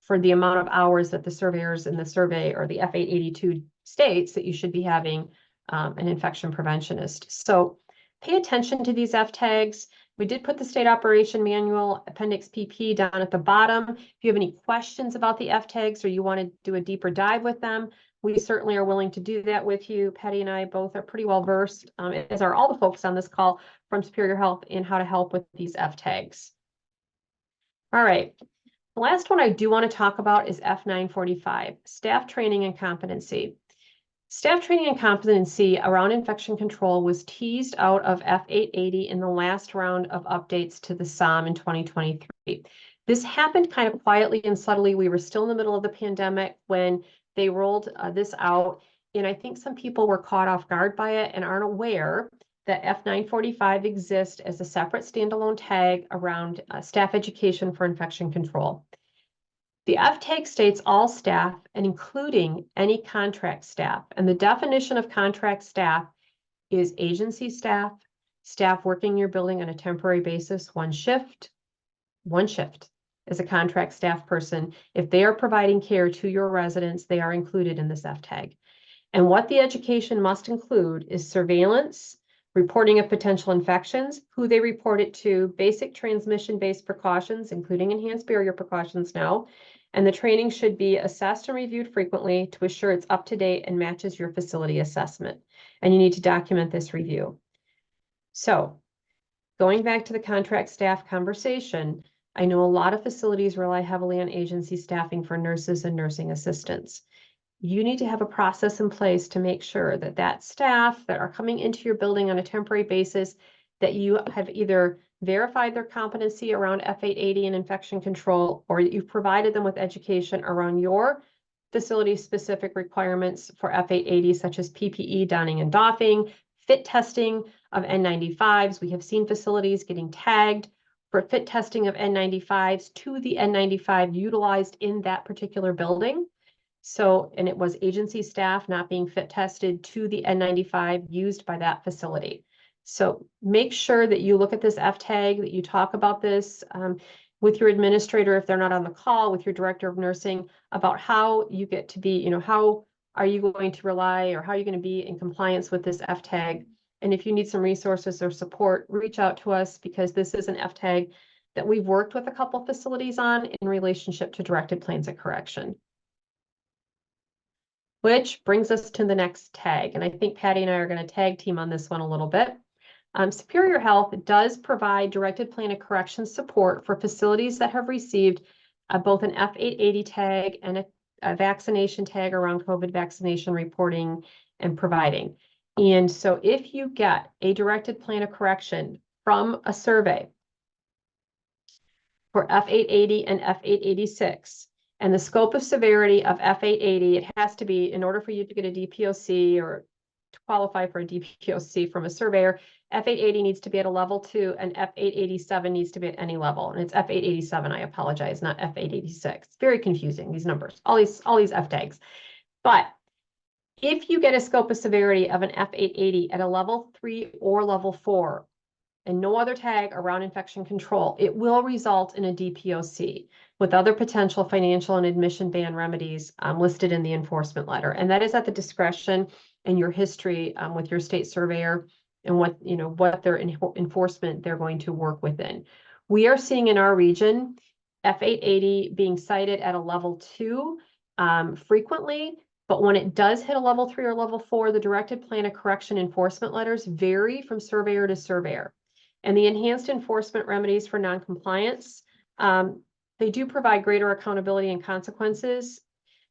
for the amount of hours that the surveyors in the survey, or the F882 states that you should be having an infection preventionist. So pay attention to these F tags. We did put the state operation manual appendix PP down at the bottom. If you have any questions about the F tags or you want to do a deeper dive with them, we certainly are willing to do that with you. Patty and I both are pretty well versed, as are all the folks on this call from Superior Health, in how to help with these F tags. All right. The last one I do want to talk about is F945, staff training and competency. Staff training and competency around infection control was teased out of F880 in the last round of updates to the SOM in 2023. This happened kind of quietly and subtly. We were still in the middle of the pandemic when they rolled this out, and I think some people were caught off guard by it and aren't aware that F945 exists as a separate standalone tag around staff education for infection control. The F tag states all staff and including any contract staff. And the definition of contract staff is agency staff, staff working in your building on a temporary basis, one shift as a contract staff person. If they are providing care to your residents, they are included in this F tag. And what the education must include is surveillance, reporting of potential infections, who they report it to, basic transmission-based precautions, including enhanced barrier precautions now, and the training should be assessed and reviewed frequently to assure it's up to date and matches your facility assessment. And you need to document this review. So going back to the contract staff conversation, I know a lot of facilities rely heavily on agency staffing for nurses and nursing assistants. You need to have a process in place to make sure that that staff that are coming into your building on a temporary basis, that you have either verified their competency around F880 and infection control, or that you've provided them with education around your facility-specific requirements for F880, such as PPE donning and doffing, fit testing of N95s. We have seen facilities getting tagged for fit testing of N95s to the N95 utilized in that particular building. So, and it was agency staff not being fit tested to the N95 used by that facility. So make sure that you look at this F tag, that you talk about this with your administrator if they're not on the call, with your director of nursing, about how you get to be, how are you going to rely or how are you going to be in compliance with this F tag. And if you need some resources or support, reach out to us, because this is an F tag that we've worked with a couple facilities on in relationship to directed plans of correction. Which brings us to the next tag. And I think Patty and I are going to tag team on this one a little bit. Superior Health does provide directed plan of correction support for facilities that have received both an F880 tag and a vaccination tag around COVID vaccination reporting and providing. And so if you get a directed plan of correction from a survey for F880 and F886, and the scope of severity of F880, it has to be, in order for you to get a DPOC or to qualify for a DPOC from a surveyor, F880 needs to be at a level 2 and F887 needs to be at any level. And it's F887, I apologize, not F886. It's very confusing, these numbers, all these F tags. But if you get a scope of severity of an F880 at a level 3 or level 4, and no other tag around infection control, it will result in a DPOC with other potential financial and admission ban remedies listed in the enforcement letter. And that is at the discretion and your history with your state surveyor and what their enforcement they're going to work within. We are seeing in our region F880 being cited at a level 2 frequently, but when it does hit a level 3 or level 4, the directed plan of correction enforcement letters vary from surveyor to surveyor. And the enhanced enforcement remedies for noncompliance, they do provide greater accountability and consequences.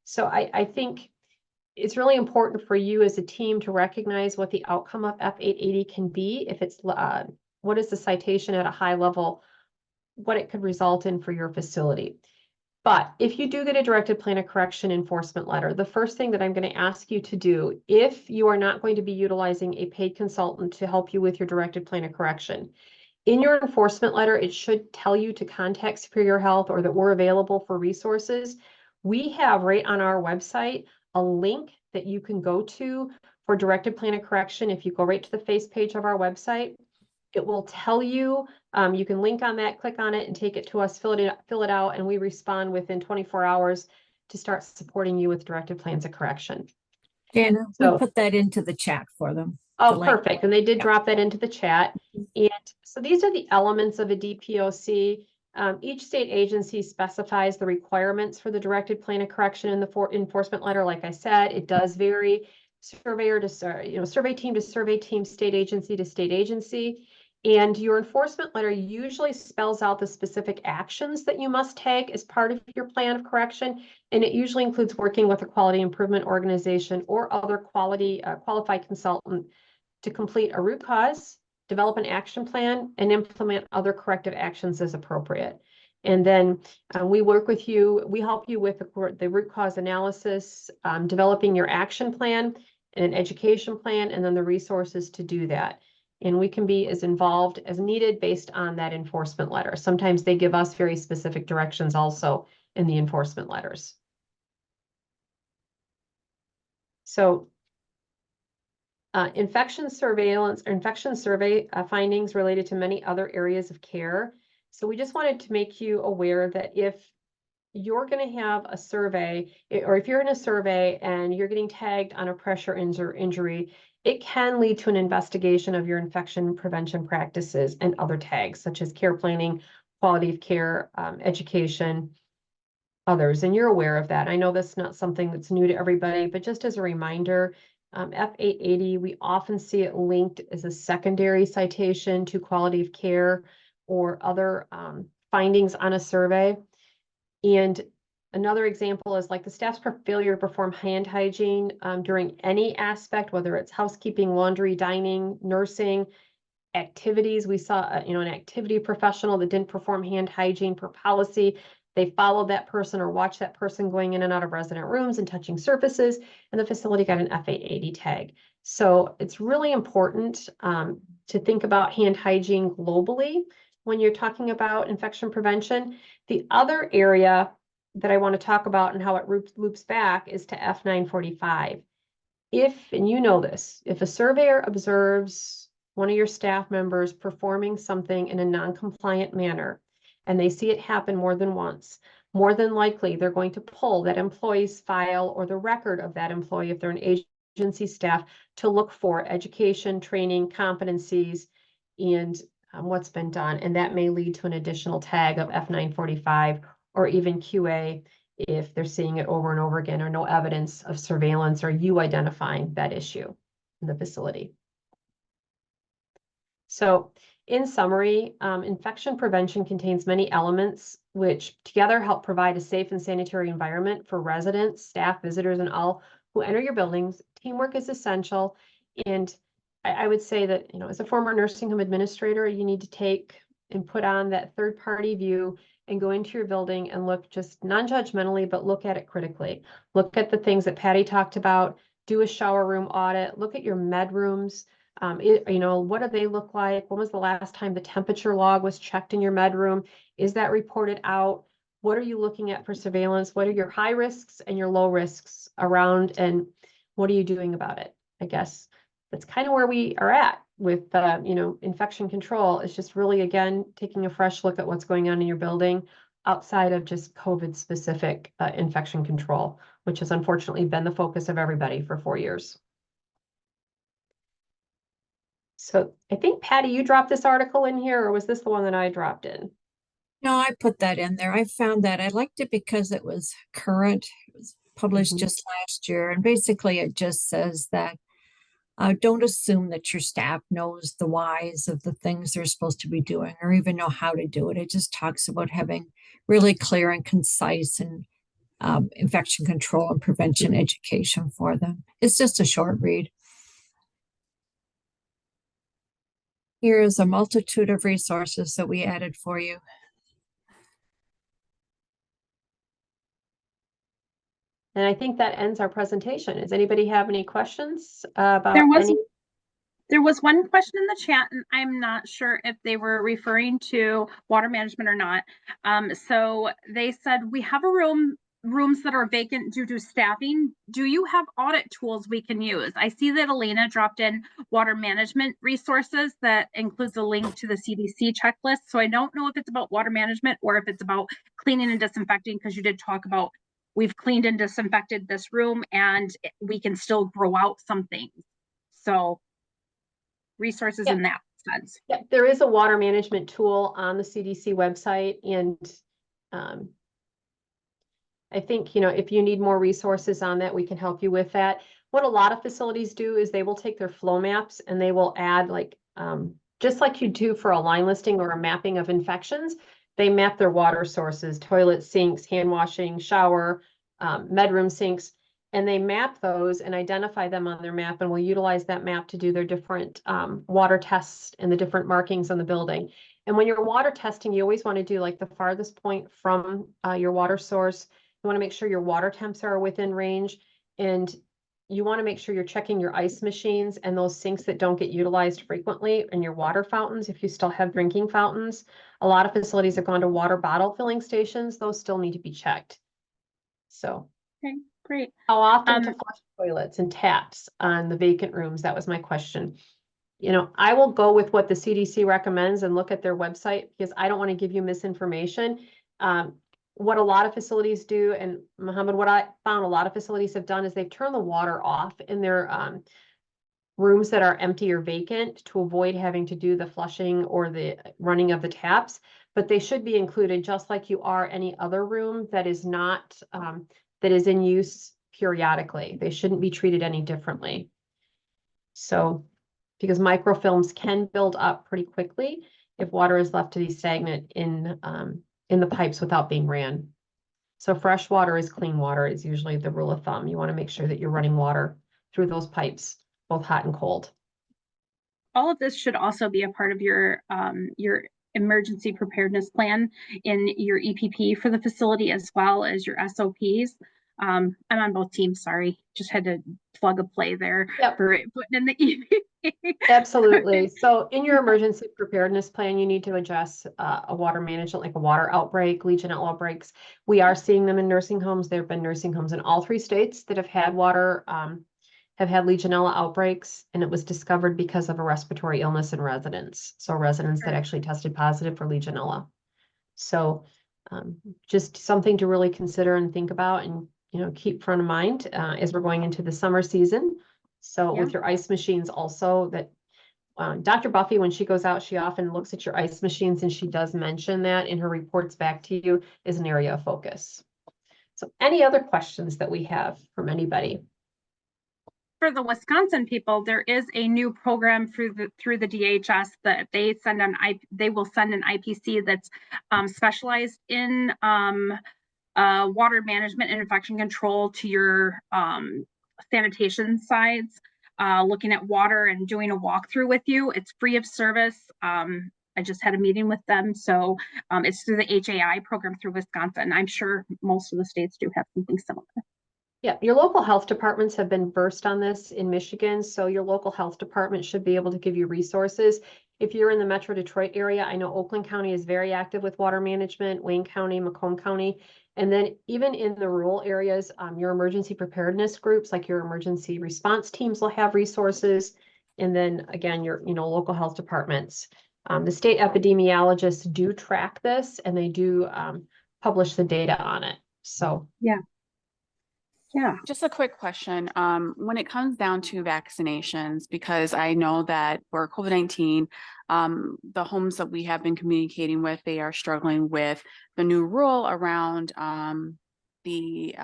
So I think it's really important for you as a team to recognize what the outcome of F880 can be. If it's what is the citation at a high level, what it could result in for your facility. But if you do get a directed plan of correction enforcement letter, the first thing that I'm going to ask you to do, if you are not going to be utilizing a paid consultant to help you with your directed plan of correction, in your enforcement letter, it should tell you to contact Superior Health or that we're available for resources. We have right on our website a link that you can go to for directed plan of correction. If you go right to the face page of our website, it will tell you, you can link on that, click on it and take it to us, fill it out, and we respond within 24 hours to start supporting you with directed plans of correction. Jana, So, we put that into the chat for them. Oh, link. perfect. And they did Yep. drop that into the chat. And so these are the elements of a DPOC. Each state agency specifies the requirements for the directed plan of correction in the enforcement letter. Like I said, it does vary surveyor to survey team to survey team, state agency to state agency. And your enforcement letter usually spells out the specific actions that you must take as part of your plan of correction. And it usually includes working with a quality improvement organization or other qualified consultant to complete a root cause, develop an action plan, and implement other corrective actions as appropriate. And then we work with you, we help you with the root cause analysis, developing your action plan and an education plan, and then the resources to do that. And we can be as involved as needed based on that enforcement letter. Sometimes they give us very specific directions also in the enforcement letters. So infection surveillance or infection survey findings related to many other areas of care. So we just wanted to make you aware that if you're going to have a survey, or if you're in a survey and you're getting tagged on a pressure injury, it can lead to an investigation of your infection prevention practices and other tags, such as care planning, quality of care, education, others. And you're aware of that. I know that's not something that's new to everybody, but just as a reminder, F880, we often see it linked as a secondary citation to quality of care or other findings on a survey. And another example is like the staff's failure to perform hand hygiene during any aspect, whether it's housekeeping, laundry, dining, nursing, activities. We saw an activity professional that didn't perform hand hygiene per policy. They followed that person or watched that person going in and out of resident rooms and touching surfaces, and the facility got an F880 tag. So it's really important to think about hand hygiene globally when you're talking about infection prevention. The other area that I want to talk about and how it loops back is to F945. And you know this, if a surveyor observes one of your staff members performing something in a non-compliant manner, and they see it happen more than once, more than likely they're going to pull that employee's file or the record of that employee, if they're an agency staff, to look for education, training, competencies, and what's been done. And that may lead to an additional tag of F945 or even QA if they're seeing it over and over again, or no evidence of surveillance or you identifying that issue in the facility. So in summary, infection prevention contains many elements which together help provide a safe and sanitary environment for residents, staff, visitors, and all who enter your buildings. Teamwork is essential. And I would say that, as a former nursing home administrator, you need to take and put on that third-party view and go into your building and look just non-judgmentally, but look at it critically. Look at the things that Patty talked about, do a shower room audit, look at your med rooms. What do they look like? When was the last time the temperature log was checked in your med room? Is that reported out? What are you looking at for surveillance? What are your high risks and your low risks around? And what are you doing about it? I guess that's kind of where we are at with, infection control. It's just really, again, taking a fresh look at what's going on in your building outside of just COVID specific infection control, which has unfortunately been the focus of everybody for 4 years. So I think, Patty, you dropped this article in here, or was this the one that I dropped in? No, I put that in there. I found that. I liked it because it was current. It was published just last year. And basically it just says that don't assume that your staff knows the whys of the things they're supposed to be doing or even know how to do it. It just talks about having really clear and concise and infection control and prevention education for them. It's just a short read. Here is a multitude of resources that we added for you. And I think that ends our presentation. Does anybody have any questions about There was one question in the chat, and I'm not sure if they were referring to water management or not. So they said, we have rooms that are vacant due to staffing. Do you have audit tools we can use? I see that Elena dropped in water management resources that includes a link to the CDC checklist. So I don't know if it's about water management or if it's about cleaning and disinfecting, because you did talk about we've cleaned and disinfected this room and we can still grow out some things. So resources Yeah. in that sense. Yeah, there is a water management tool on the CDC website, and I think, if you need more resources on that, we can help you with that. What a lot of facilities do is they will take their flow maps and they will add just like you do for a line listing or a mapping of infections, they map their water sources, toilet sinks, hand washing, shower, bedroom sinks, and they map those and identify them on their map, and will utilize that map to do their different water tests and the different markings on the building. And when you're water testing, you always want to do like the farthest point from your water source. You want to make sure your water temps are within range, and you want to make sure you're checking your ice machines and those sinks that don't get utilized frequently, and your water fountains, if you still have drinking fountains. A lot of facilities have gone to water bottle filling stations. Those still need to be checked. So. Okay, great. How often to flush toilets and taps on the vacant rooms? That was my question. I will go with what the CDC recommends and look at their website, because I don't want to give you misinformation. What a lot of facilities do, and Mohammed, what I found a lot of facilities have done is they've turned the water off in their rooms that are empty or vacant to avoid having to do the flushing or the running of the taps, but they should be included just like you are any other room that is not, that is in use periodically. They shouldn't be treated any differently. So, because microfilms can build up pretty quickly if water is left to be stagnant in the pipes without being ran. So fresh water is clean water is usually the rule of thumb. You want to make sure that you're running water through those pipes, both hot and cold. All of this should also be a part of your emergency preparedness plan in your EPP for the facility, as well as your SOPs. I'm on both teams, sorry. Just had to plug a play there. Yep. For putting in the EPP. Absolutely. So in your emergency preparedness plan, you need to address a water management, like a water outbreak, Legionella outbreaks. We are seeing them in nursing homes. There have been nursing homes in all 3 states that have had have had Legionella outbreaks, and it was discovered because of a respiratory illness in residents. So residents that actually tested positive for Legionella. So just something to really consider and think about, and keep front of mind as we're going into the summer season. So with your ice machines also, that Dr. Buffy, when she goes out, she often looks at your ice machines, and she does mention that in her reports back to you as an area of focus. So any other questions that we have from anybody? For the Wisconsin people, there is a new program through the DHS that they will send an IPC that's specialized in water management and infection control to your sanitation sides, looking at water and doing a walkthrough with you. It's free of service. I just had a meeting with them. So it's through the HAI program through Wisconsin. I'm sure most of the states do have something similar. Yeah, your local health departments have been versed on this in Michigan, so your local health department should be able to give you resources. If you're in the Metro Detroit area, I know Oakland County is very active with water management, Wayne County, Macomb County, and then even in the rural areas, your emergency preparedness groups, like your emergency response teams, will have resources. And then again, your local health departments. The state epidemiologists do track this, and they do publish the data on it. So yeah. Just a quick question. When it comes down to vaccinations, because I know that for COVID-19, the homes that we have been communicating with, they are struggling with the new rule around the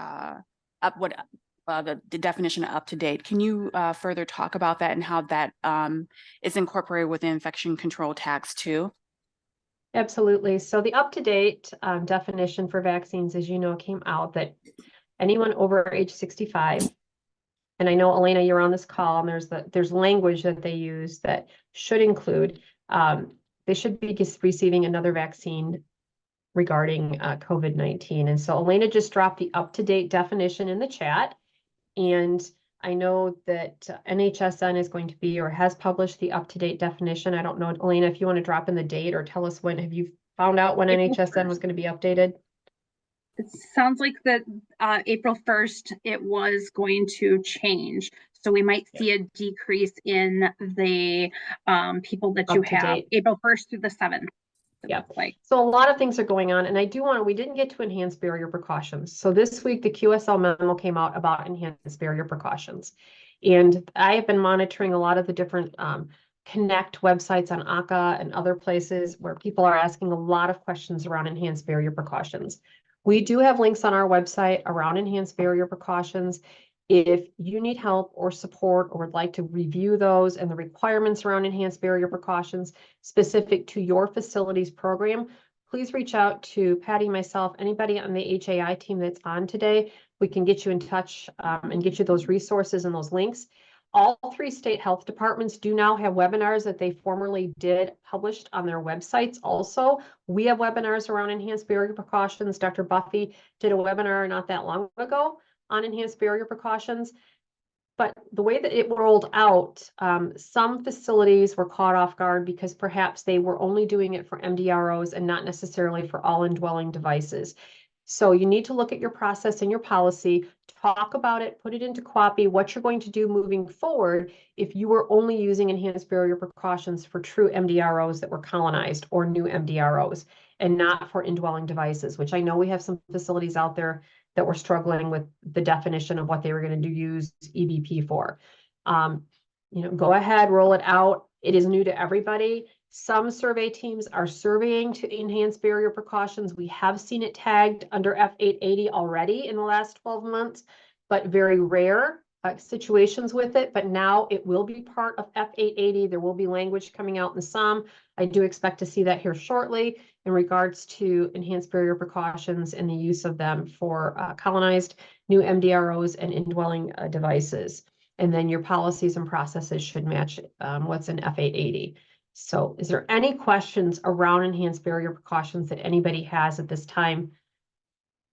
definition of up to date. Can you further talk about that and how that is incorporated with the infection control tags too? Absolutely. So the up to date definition for vaccines, as you know, came out that anyone over age 65, and I know, Elena, you're on this call, and there's language that they use that should include, they should be receiving another vaccine regarding COVID-19. And so Elena just dropped the up-to-date definition in the chat. And I know that NHSN is going to be, or has published, the up-to-date definition. I don't know, Elena, if you want to drop in the date or tell us when, have you found out when NHSN was going to be updated? It sounds like that April 1st, it was going to change. So we might see a decrease in the people that you have April 1st through the 7th. Yeah. So a lot of things are going on. And we didn't get to enhanced barrier precautions. So this week, the QSL memo came out about enhanced barrier precautions. And I have been monitoring a lot of the different Connect websites on ACA and other places where people are asking a lot of questions around enhanced barrier precautions. We do have links on our website around enhanced barrier precautions. If you need help or support or would like to review those and the requirements around enhanced barrier precautions specific to your facility's program, please reach out to Patty, myself, anybody on the HAI team that's on today. We can get you in touch and get you those resources and those links. All 3 state health departments do now have webinars that they formerly did published on their websites also. We have webinars around enhanced barrier precautions. Dr. Buffy did a webinar not that long ago on enhanced barrier precautions. But the way that it rolled out, some facilities were caught off guard because perhaps they were only doing it for MDROs and not necessarily for all indwelling devices. So you need to look at your process and your policy, talk about it, put it into CWAPI, what you're going to do moving forward if you were only using enhanced barrier precautions for true MDROs that were colonized or new MDROs and not for indwelling devices, which I know we have some facilities out there that were struggling with the definition of what they were going to use EBP for. Go ahead, roll it out. It is new to everybody. Some survey teams are surveying to enhance barrier precautions. We have seen it tagged under F880 already in the last 12 months, but very rare situations with it. But now it will be part of F880. There will be language coming out in the SOM. I do expect to see that here shortly in regards to enhanced barrier precautions and the use of them for colonized new MDROs and indwelling devices. And then your policies and processes should match what's in F880. So is there any questions around enhanced barrier precautions that anybody has at this time?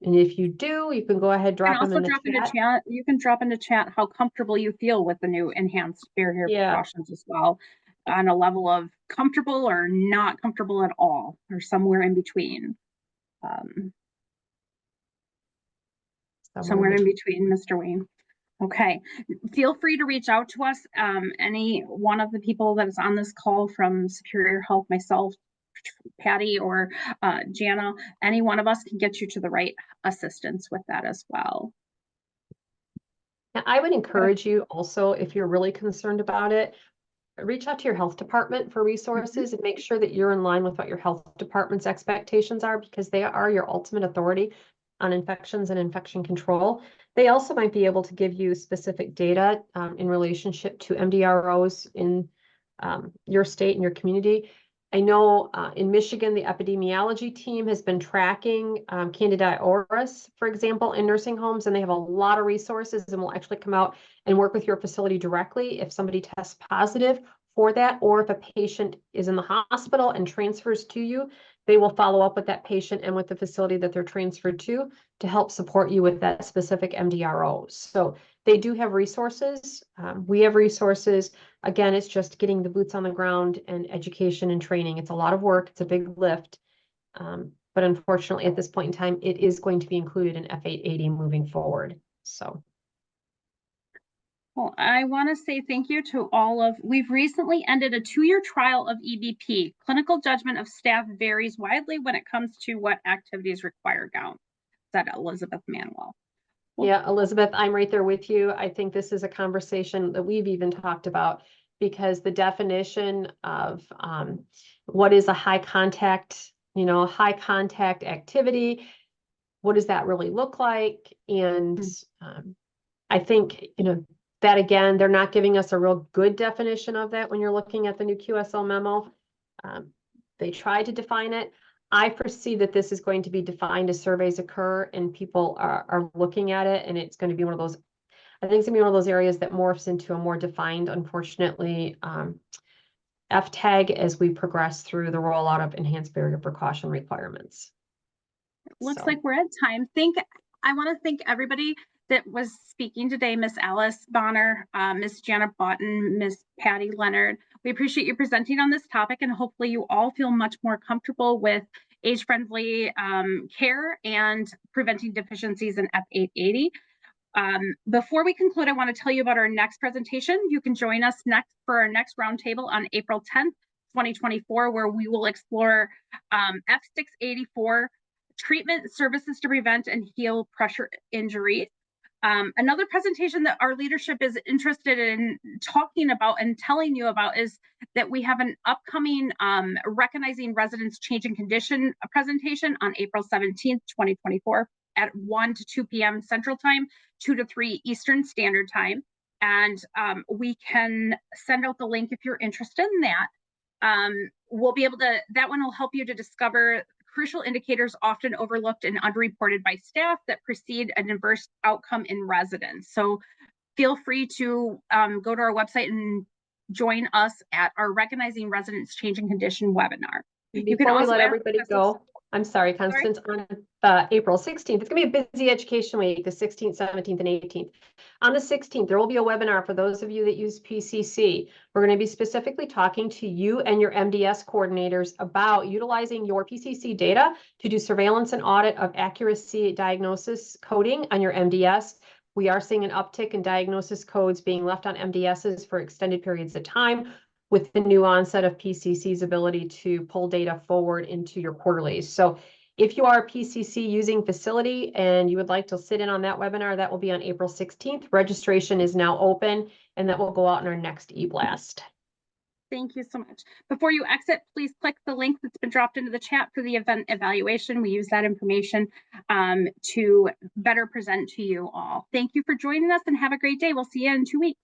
And if you do, you can go ahead, drop them in the chat. You can drop into chat how comfortable you feel with the new enhanced barrier precautions as well, on a level of comfortable or not comfortable at all, or somewhere in between. Somewhere in between, Mr. Wayne. Okay, feel free to reach out to us. Any one of the people that is on this call from Superior Health, myself, Patty, or Jana, any one of us can get you to the right assistance with that as well. Now, I would encourage you also, if you're really concerned about it, reach out to your health department for resources and make sure that you're in line with what your health department's expectations are, because they are your ultimate authority on infections and infection control. They also might be able to give you specific data in relationship to MDROs in your state and your community. I know in Michigan, the epidemiology team has been tracking Candida auris, for example, in nursing homes, and they have a lot of resources and will actually come out and work with your facility directly if somebody tests positive for that, or if a patient is in the hospital and transfers to you, they will follow up with that patient and with the facility that they're transferred to help support you with that specific MDRO. So they do have resources. We have resources. Again, it's just getting the boots on the ground and education and training. It's a lot of work. It's a big lift. But unfortunately, at this point in time, it is going to be included in F880 moving forward. So. Well, I want to say thank you to we've recently ended a 2-year trial of EBP. Clinical judgment of staff varies widely when it comes to what activities require gown, said Elizabeth Manuel. Yeah, Elizabeth, I'm right there with you. I think this is a conversation that we've even talked about, because the definition of what is a high contact activity, what does that really look like? And I think, that again, they're not giving us a real good definition of that when you're looking at the new QSL memo. They tried to define it. I foresee that this is going to be defined as surveys occur and people are looking at it, and it's going to be one of those, I think it's going to be one of those areas that morphs into a more defined, unfortunately, F-tag as we progress through the rollout of enhanced barrier precaution requirements. Looks like we're at time. I want to thank everybody that was speaking today, Miss Alice Bonner, Miss Jana Boughton, Miss Patty Leonard. We appreciate you presenting on this topic, and hopefully you all feel much more comfortable with age-friendly care and preventing deficiencies in F880. Before we conclude, I want to tell you about our next presentation. You can join us for our next roundtable on April 10th, 2024, where we will explore F684 treatment services to prevent and heal pressure injuries. Another presentation that our leadership is interested in talking about and telling you about is that we have an upcoming Recognizing Residents Changing Condition presentation on April 17th, 2024 at 1 to 2 p.m. Central Time, 2 to 3 Eastern Standard Time. And we can send out the link if you're interested in that. We'll be able to, that one will help you to discover crucial indicators often overlooked and underreported by staff that precede an adverse outcome in residents. So feel free to go to our website and join us at our Recognizing Residents Changing Condition webinar. Before we let everybody go, I'm sorry, Constance, on April 16th, it's going to be a busy education week, the 16th, 17th, and 18th. On the 16th, there will be a webinar for those of you that use PCC. We're going to be specifically talking to you and your MDS coordinators about utilizing your PCC data to do surveillance and audit of accuracy diagnosis coding on your MDS. We are seeing an uptick in diagnosis codes being left on MDSs for extended periods of time, with the new onset of PCC's ability to pull data forward into your quarterlies. So if you are a PCC using facility and you would like to sit in on that webinar, that will be on April 16th. Registration is now open, and that will go out in our next e-blast. Thank you so much. Before you exit, please click the link that's been dropped into the chat for the event evaluation. We use that information to better present to you all. Thank you for joining us and have a great day. We'll see you in 2 weeks.